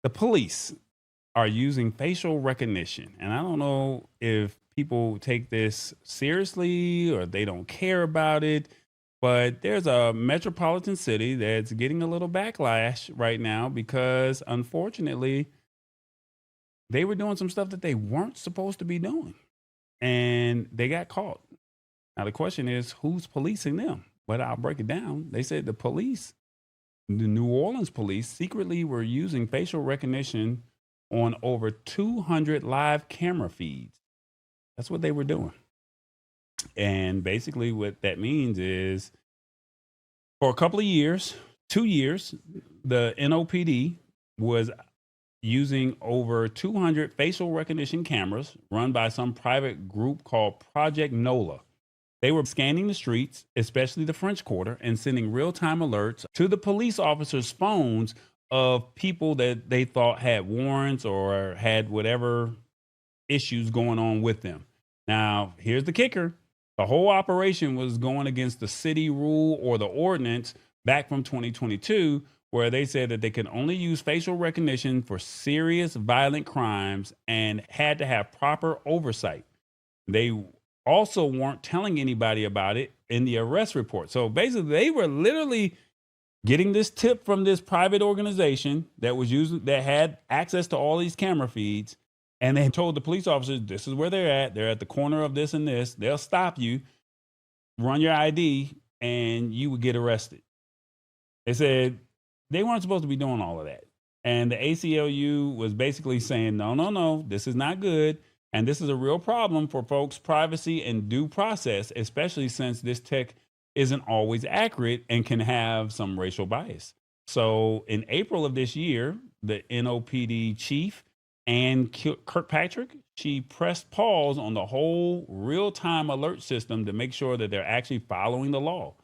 The police are using facial recognition. And I don't know if people take this seriously or they don't care about it, but there's a metropolitan city that's getting a little backlash right now because unfortunately they were doing some stuff that they weren't supposed to be doing and they got caught. Now, the question is who's policing them? But I'll break it down. They said the New Orleans police secretly were using facial recognition on over 200 live camera feeds. That's what they were doing. And basically, what that means is for a couple of years, 2 years, the NOPD was using over 200 facial recognition cameras run by some private group called Project NOLA. They were scanning the streets, especially the French Quarter, and sending real time alerts to the police officers' phones of people that they thought had warrants or had whatever issues going on with them. Now, here's the kicker: the whole operation was going against the city rule or the ordinance back from 2022, where they said that they could only use facial recognition for serious violent crimes and had to have proper oversight. They also weren't telling anybody about it in the arrest report. So basically, they were literally getting this tip from this private organization that was using that had access to all these camera feeds, and they told the police officers, "This is where they're at. They're at the corner of this and this. They'll stop you, run your ID, and you would get arrested." They said they weren't supposed to be doing all of that. And the ACLU was basically saying, no, no, no, this is not good. And this is a real problem for folks' privacy and due process, especially since this tech isn't always accurate and can have some racial bias. So in April of this year, the NOPD chief, Ann Kirkpatrick, she pressed pause on the whole real time alert system to make sure that they're actually following the law.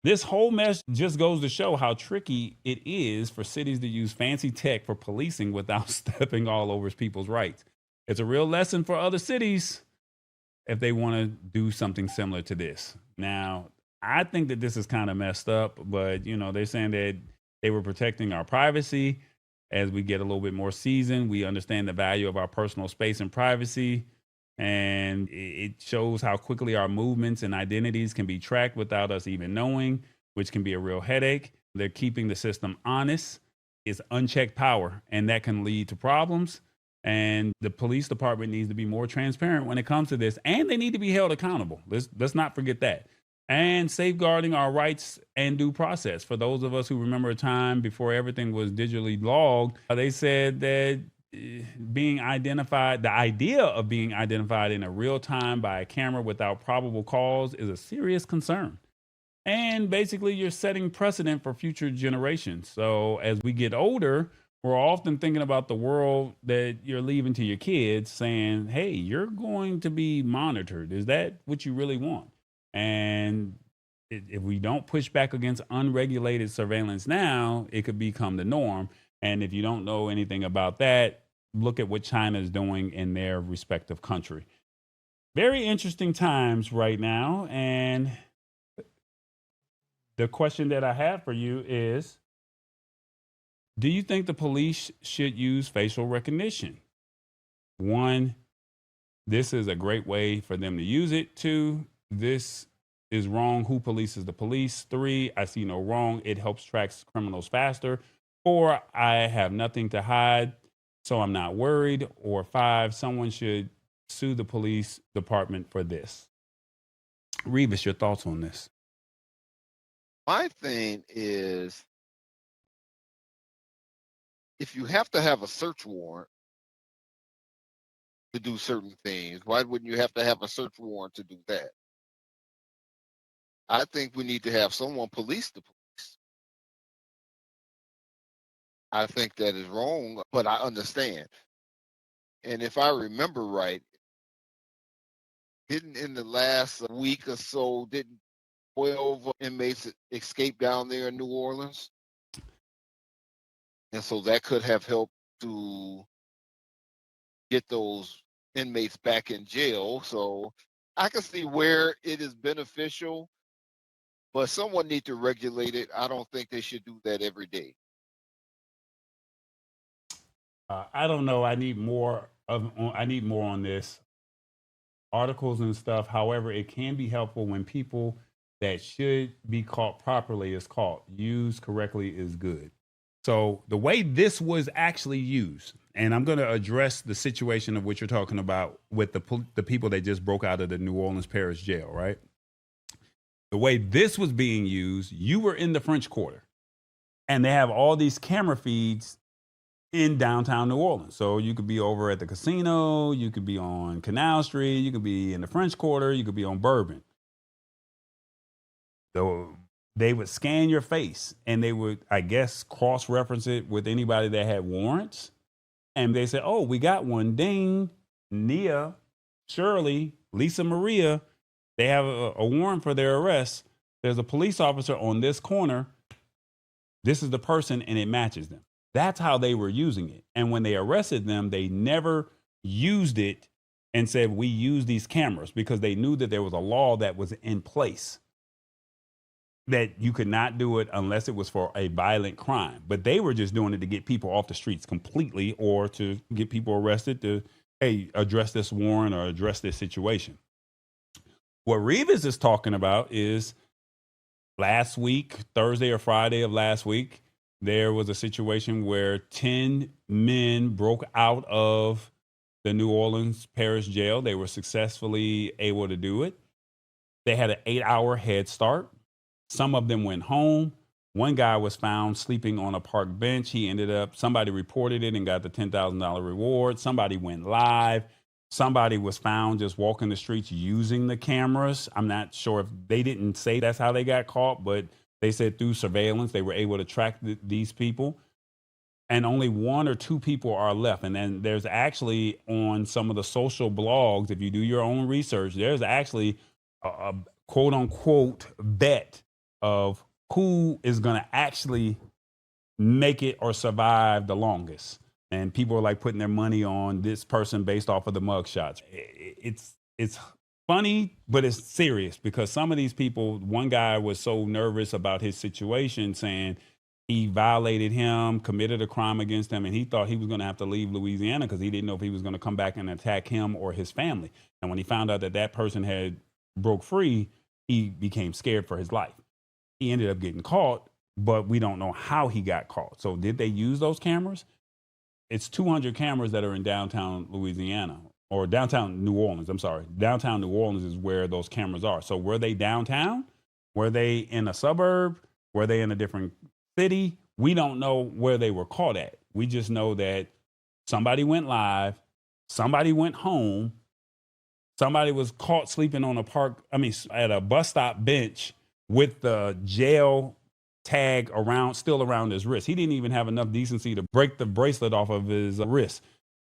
This whole mess just goes to show how tricky it is for cities to use fancy tech for policing without stepping all over people's rights. It's a real lesson for other cities if they want to do something similar to this. Now, I think that this is kind of messed up, but they're saying that they were protecting our privacy. As we get a little bit more seasoned, we understand the value of our personal space and privacy. And it shows how quickly our movements and identities can be tracked without us even knowing, which can be a real headache. They're keeping the system honest. It's unchecked power, and that can lead to problems. And the police department needs to be more transparent when it comes to this, and they need to be held accountable. Let's not forget that. And safeguarding our rights and due process. For those of us who remember a time before everything was digitally logged, they said that being identified, the idea of being identified in a real time by a camera without probable cause is a serious concern. And basically, you're setting precedent for future generations. So as we get older, we're often thinking about the world that you're leaving to your kids, saying, hey, you're going to be monitored. Is that what you really want? And if we don't push back against unregulated surveillance now, it could become the norm. And if you don't know anything about that, look at what China is doing in their respective country. Very interesting times right now. And the question that I have for you is, do you think the police should use facial recognition? One, this is a great way for them to use it. Two, this is wrong. Who polices the police? Three, I see no wrong. It helps track criminals faster. Four, I have nothing to hide, so I'm not worried. Or five, someone should sue the police department for this. Revis, your thoughts on this? My thing is, if you have to have a search warrant to do certain things, why wouldn't you have to have a search warrant to do that? I think we need to have someone police the police. I think that is wrong, but I understand. And if I remember right, didn't in the last week or so, didn't 12 inmates escape down there in New Orleans? And so that could have helped to get those inmates back in jail. So I can see where it is beneficial, but someone need to regulate it. I don't think they should do that every day. I don't know. I need more on this articles and stuff. However, it can be helpful when people that should be caught properly is caught. Used correctly is good. So the way this was actually used, and I'm going to address the situation of what you're talking about with the people that just broke out of the New Orleans Parish Jail, right? The way this was being used, you were in the French Quarter, and they have all these camera feeds in downtown New Orleans. So you could be over at the casino, you could be on Canal Street, you could be in the French Quarter, you could be on Bourbon. So they would scan your face and they would, I guess, cross reference it with anybody that had warrants. And they said, oh, we got one. Ding, Nia, Shirley, Lisa Maria, they have a warrant for their arrest. There's a police officer on this corner. This is the person, and it matches them. That's how they were using it. And when they arrested them, they never used it and said, we use these cameras, because they knew that there was a law that was in place that you could not do it unless it was for a violent crime. But they were just doing it to get people off the streets completely, or to get people arrested to, hey, address this warrant or address this situation. What Reeves is talking about is last week, Thursday or Friday of last week, there was a situation where 10 men broke out of the New Orleans Parish Jail. They were successfully able to do it. They had an 8-hour head start. Some of them went home. One guy was found sleeping on a park bench. He ended up, somebody reported it and got the $10,000 reward. Somebody went live. Somebody was found just walking the streets using the cameras. I'm not sure if they didn't say that's how they got caught, but they said through surveillance, they were able to track these people. And only 1 or 2 people are left. And then there's actually, on some of the social blogs, if you do your own research, there's actually a quote unquote bet of who is going to actually make it or survive the longest. And people are like putting their money on this person based off of the mug shots. It's funny, but it's serious, because some of these people, one guy was so nervous about his situation, saying he violated him, committed a crime against him, and he thought he was going to have to leave Louisiana because he didn't know if he was going to come back and attack him or his family. And when he found out that that person had broke free, he became scared for his life. He ended up getting caught, but we don't know how he got caught. So did they use those cameras? It's 200 cameras that are in downtown Louisiana, or downtown New Orleans. I'm sorry. Downtown New Orleans is where those cameras are. So were they downtown? Were they in a suburb? Were they in a different city? We don't know where they were caught at. We just know that somebody went live, somebody went home, somebody was caught sleeping on at a bus stop bench with the jail tag still around his wrist. He didn't even have enough decency to break the bracelet off of his wrist.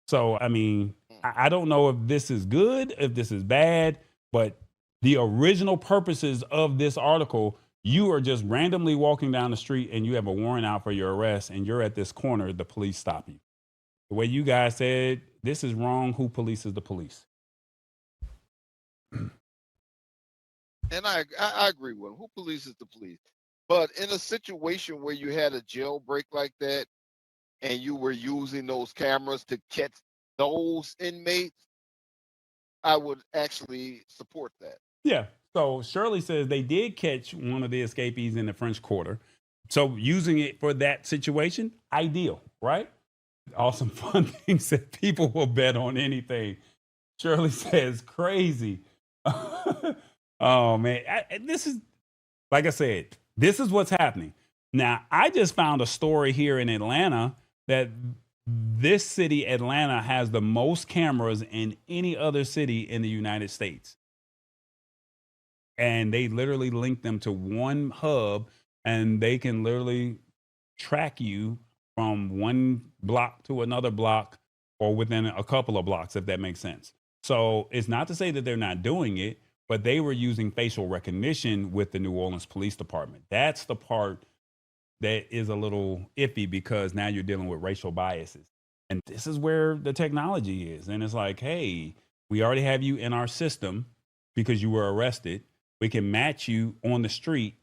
So, I mean, I don't know if this is good, if this is bad, but the original purposes of this article, you are just randomly walking down the street and you have a warrant out for your arrest, and you're at this corner, the police stop you. The way you guys said, this is wrong. Who polices the police? And I agree with him. Who polices the police? But in a situation where you had a jailbreak like that, and you were using those cameras to catch those inmates, I would actually support that. Yeah. So Shirley says they did catch one of the escapees in the French Quarter. So using it for that situation, ideal, right? Awesome fun things that people will bet on anything. Shirley says crazy. Oh man, this is, like I said, this is what's happening. Now, I just found a story here in Atlanta that this city, Atlanta, has the most cameras in any other city in the United States. And they literally link them to one hub, and they can literally track you from one block to another block, or within a couple of blocks, if that makes sense. So it's not to say that they're not doing it, but they were using facial recognition with the New Orleans Police Department. That's the part that is a little iffy, because now you're dealing with racial biases. And this is where the technology is. And it's like, hey, we already have you in our system because you were arrested. We can match you on the street.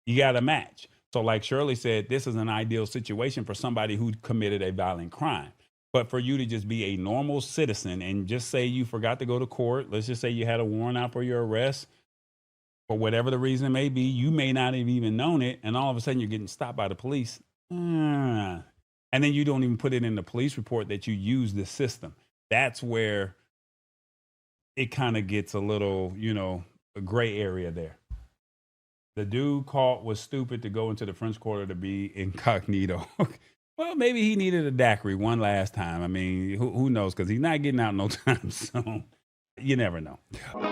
You got to match. So like Shirley said, this is an ideal situation for somebody who committed a violent crime. But for you to just be a normal citizen and just say you forgot to go to court, let's just say you had a warrant out for your arrest, for whatever the reason it may be, you may not have even known it, and all of a sudden you're getting stopped by the police. And then you don't even put it in the police report that you use the system. That's where it kind of gets a little, a gray area there. The dude caught was stupid to go into the French Quarter to be incognito. Well, maybe he needed a daiquiri one last time. I mean, who knows? Because he's not getting out no time soon. You never know.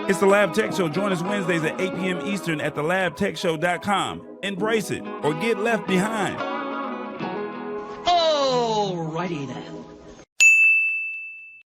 It's the Lab Tech Show. Join us Wednesdays at 8 p.m. Eastern at thelabtechshow.com. Embrace it or get left behind. Alrighty then.